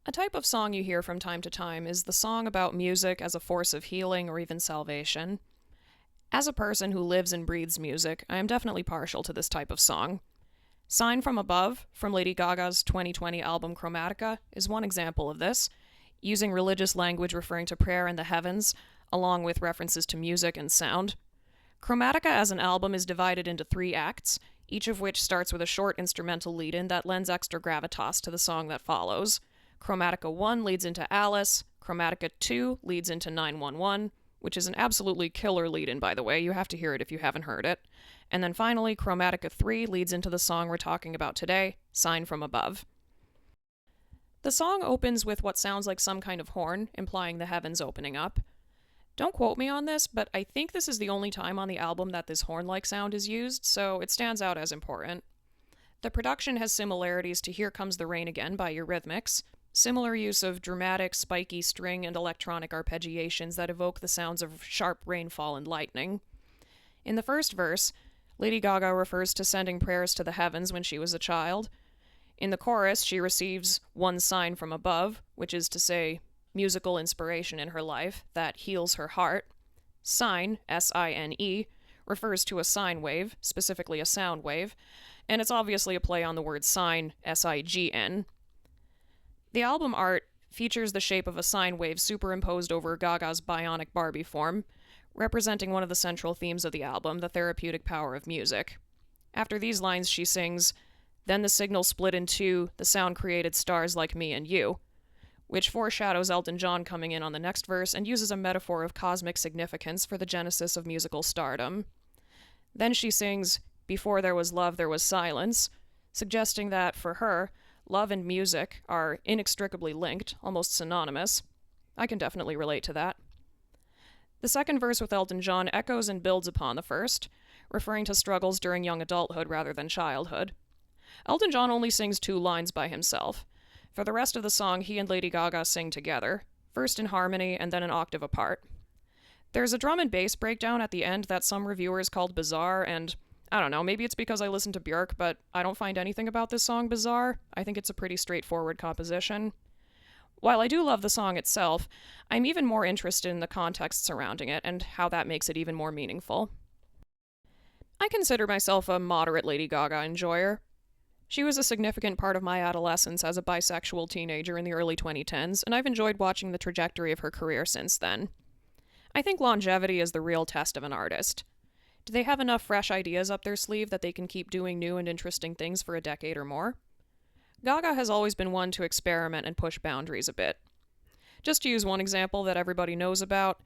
A type of song you hear from time to time is the song about music as a force of healing or even salvation. As a person who lives and breathes music, I am definitely partial to this type of song. Sine from Above, from Lady Gaga's 2020 album Chromatica, is one example of this, using religious language referring to prayer in the heavens, along with references to music and sound. Chromatica as an album is divided into 3 acts, each of which starts with a short instrumental lead-in that lends extra gravitas to the song that follows. Chromatica 1 leads into Alice, Chromatica 2 leads into 911, which is an absolutely killer lead-in, by the way, you have to hear it if you haven't heard it. And then finally, Chromatica 3 leads into the song we're talking about today, Sine from Above. The song opens with what sounds like some kind of horn, implying the heavens opening up. Don't quote me on this, but I think this is the only time on the album that this horn-like sound is used, so it stands out as important. The production has similarities to Here Comes the Rain Again by Eurythmics, similar use of dramatic, spiky string and electronic arpeggiations that evoke the sounds of sharp rainfall and lightning. In the first verse, Lady Gaga refers to sending prayers to the heavens when she was a child. In the chorus, she receives one sign from above, which is to say, musical inspiration in her life that heals her heart. Sine, S-I-N-E, refers to a sine wave, specifically a sound wave, and it's obviously a play on the word sign, S-I-G-N. The album art features the shape of a sine wave superimposed over Gaga's bionic Barbie form, representing one of the central themes of the album, the therapeutic power of music. After these lines, she sings, "Then the signal split in two, the sound created stars like me and you," which foreshadows Elton John coming in on the next verse and uses a metaphor of cosmic significance for the genesis of musical stardom. Then she sings, "Before there was love, there was silence," suggesting that, for her, love and music are inextricably linked, almost synonymous. I can definitely relate to that. The second verse with Elton John echoes and builds upon the first, referring to struggles during young adulthood rather than childhood. Elton John only sings 2 lines by himself. For the rest of the song, he and Lady Gaga sing together, first in harmony and then an octave apart. There's a drum and bass breakdown at the end that some reviewers called bizarre, and I don't know, maybe it's because I listen to Björk, but I don't find anything about this song bizarre. I think it's a pretty straightforward composition. While I do love the song itself, I'm even more interested in the context surrounding it and how that makes it even more meaningful. I consider myself a moderate Lady Gaga enjoyer. She was a significant part of my adolescence as a bisexual teenager in the early 2010s, and I've enjoyed watching the trajectory of her career since then. I think longevity is the real test of an artist. Do they have enough fresh ideas up their sleeve that they can keep doing new and interesting things for a decade or more? Gaga has always been one to experiment and push boundaries a bit. Just to use one example that everybody knows about,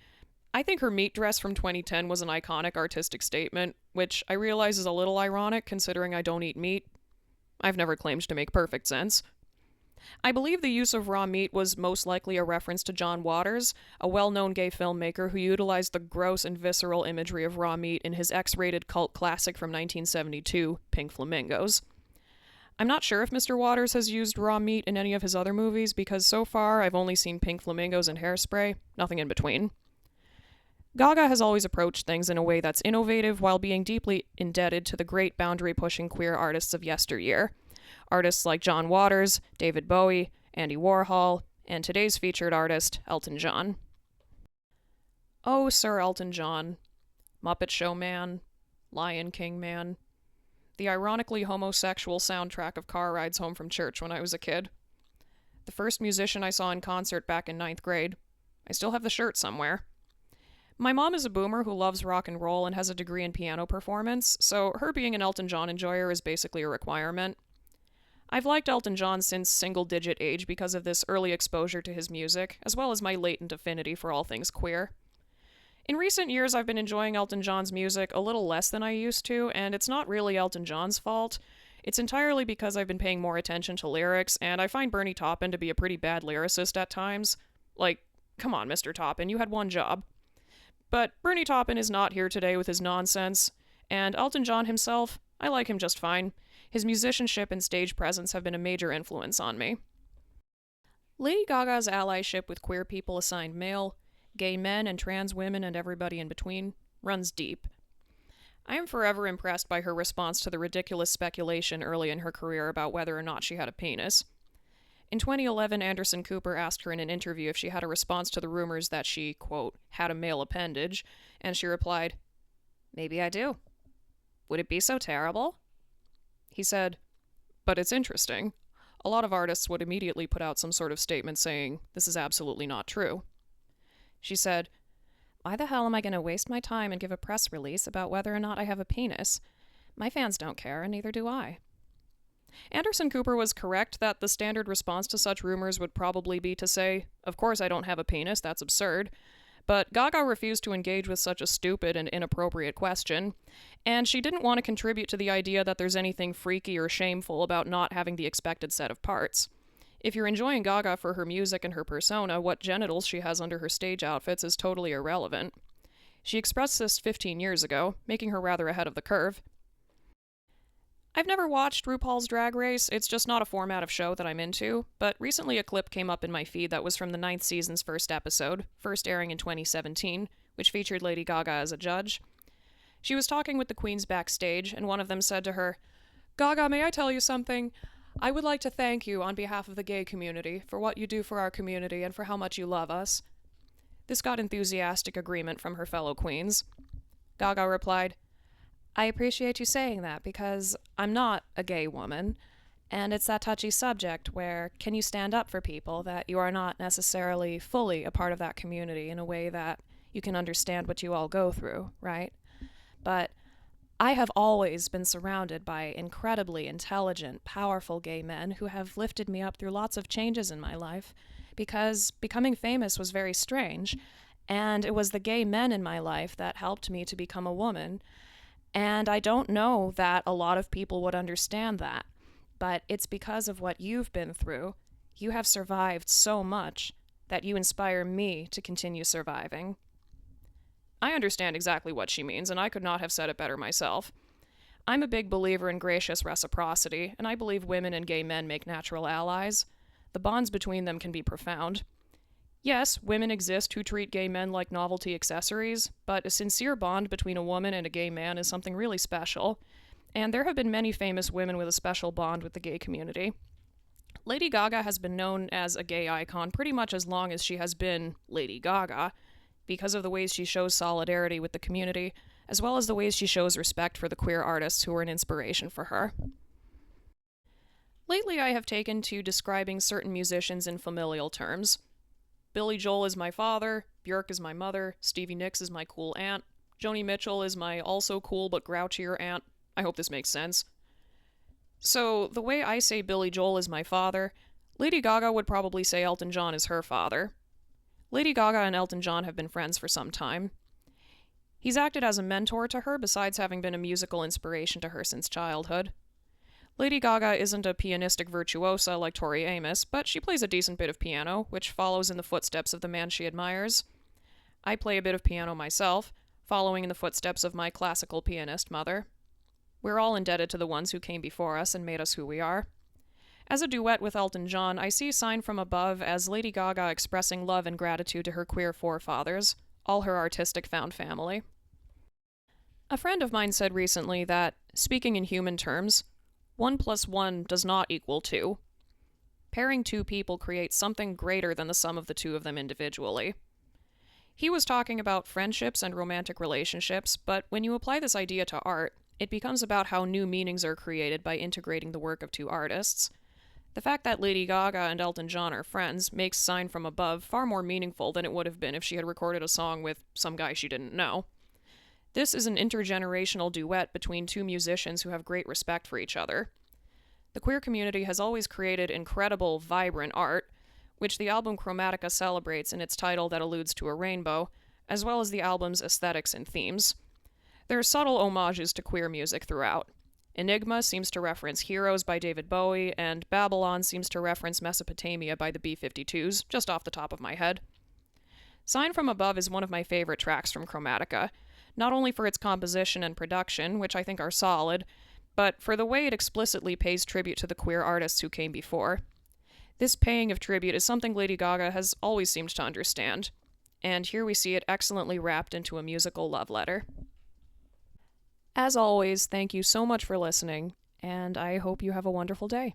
I think her meat dress from 2010 was an iconic artistic statement, which I realize is a little ironic considering I don't eat meat. I've never claimed to make perfect sense. I believe the use of raw meat was most likely a reference to John Waters, a well-known gay filmmaker who utilized the gross and visceral imagery of raw meat in his X-rated cult classic from 1972, Pink Flamingos. I'm not sure if Mr. Waters has used raw meat in any of his other movies, because so far I've only seen Pink Flamingos and Hairspray, nothing in between. Gaga has always approached things in a way that's innovative while being deeply indebted to the great boundary-pushing queer artists of yesteryear. Artists like John Waters, David Bowie, Andy Warhol, and today's featured artist, Elton John. Oh, Sir Elton John. Muppet Show Man. Lion King Man. The ironically homosexual soundtrack of car rides home from church when I was a kid. The first musician I saw in concert back in 9th grade. I still have the shirt somewhere. My mom is a boomer who loves rock and roll and has a degree in piano performance, so her being an Elton John enjoyer is basically a requirement. I've liked Elton John since single-digit age because of this early exposure to his music, as well as my latent affinity for all things queer. In recent years, I've been enjoying Elton John's music a little less than I used to, and it's not really Elton John's fault. It's entirely because I've been paying more attention to lyrics, and I find Bernie Taupin to be a pretty bad lyricist at times. Like, come on, Mr. Taupin, you had one job. But Bernie Taupin is not here today with his nonsense, and Elton John himself, I like him just fine. His musicianship and stage presence have been a major influence on me. Lady Gaga's allyship with queer people assigned male, gay men and trans women and everybody in between, runs deep. I am forever impressed by her response to the ridiculous speculation early in her career about whether or not she had a penis. In 2011, Anderson Cooper asked her in an interview if she had a response to the rumors that she, quote, had a male appendage, and she replied, "Maybe I do. Would it be so terrible?" He said, "But it's interesting. A lot of artists would immediately put out some sort of statement saying, this is absolutely not true." She said, "Why the hell am I going to waste my time and give a press release about whether or not I have a penis? My fans don't care, and neither do I." Anderson Cooper was correct that the standard response to such rumors would probably be to say, "Of course I don't have a penis, that's absurd." But Gaga refused to engage with such a stupid and inappropriate question, and she didn't want to contribute to the idea that there's anything freaky or shameful about not having the expected set of parts. If you're enjoying Gaga for her music and her persona, what genitals she has under her stage outfits is totally irrelevant. She expressed this 15 years ago, making her rather ahead of the curve. I've never watched RuPaul's Drag Race, it's just not a format of show that I'm into, but recently a clip came up in my feed that was from the 9th season's first episode, first airing in 2017, which featured Lady Gaga as a judge. She was talking with the queens backstage, and one of them said to her, "Gaga, may I tell you something? I would like to thank you on behalf of the gay community for what you do for our community and for how much you love us." This got enthusiastic agreement from her fellow queens. Gaga replied, "I appreciate you saying that because I'm not a gay woman, and it's that touchy subject where can you stand up for people that you are not necessarily fully a part of that community in a way that you can understand what you all go through, right? But I have always been surrounded by incredibly intelligent, powerful gay men who have lifted me up through lots of changes in my life because becoming famous was very strange, and it was the gay men in my life that helped me to become a woman. And I don't know that a lot of people would understand that, but it's because of what you've been through. You have survived so much that you inspire me to continue surviving." I understand exactly what she means, and I could not have said it better myself. I'm a big believer in gracious reciprocity, and I believe women and gay men make natural allies. The bonds between them can be profound. Yes, women exist who treat gay men like novelty accessories, but a sincere bond between a woman and a gay man is something really special, and there have been many famous women with a special bond with the gay community. Lady Gaga has been known as a gay icon pretty much as long as she has been Lady Gaga, because of the ways she shows solidarity with the community, as well as the ways she shows respect for the queer artists who are an inspiration for her. Lately, I have taken to describing certain musicians in familial terms. Billy Joel is my father, Björk is my mother, Stevie Nicks is my cool aunt, Joni Mitchell is my also cool but grouchier aunt. I hope this makes sense. So, the way I say Billy Joel is my father, Lady Gaga would probably say Elton John is her father. Lady Gaga and Elton John have been friends for some time. He's acted as a mentor to her besides having been a musical inspiration to her since childhood. Lady Gaga isn't a pianistic virtuosa like Tori Amos, but she plays a decent bit of piano, which follows in the footsteps of the man she admires. I play a bit of piano myself, following in the footsteps of my classical pianist mother. We're all indebted to the ones who came before us and made us who we are. As a duet with Elton John, I see Sine from Above as Lady Gaga expressing love and gratitude to her queer forefathers, all her artistic found family. A friend of mine said recently that, speaking in human terms, 1 + 1 does not equal 2. Pairing two people creates something greater than the sum of the two of them individually. He was talking about friendships and romantic relationships, but when you apply this idea to art, it becomes about how new meanings are created by integrating the work of two artists. The fact that Lady Gaga and Elton John are friends makes Sine from Above far more meaningful than it would have been if she had recorded a song with some guy she didn't know. This is an intergenerational duet between two musicians who have great respect for each other. The queer community has always created incredible, vibrant art, which the album Chromatica celebrates in its title that alludes to a rainbow, as well as the album's aesthetics and themes. There are subtle homages to queer music throughout. Enigma seems to reference Heroes by David Bowie, and Babylon seems to reference Mesopotamia by the B-52s, just off the top of my head. Sine from Above is one of my favorite tracks from Chromatica, not only for its composition and production, which I think are solid, but for the way it explicitly pays tribute to the queer artists who came before. This paying of tribute is something Lady Gaga has always seemed to understand, and here we see it excellently wrapped into a musical love letter. As always, thank you so much for listening, and I hope you have a wonderful day.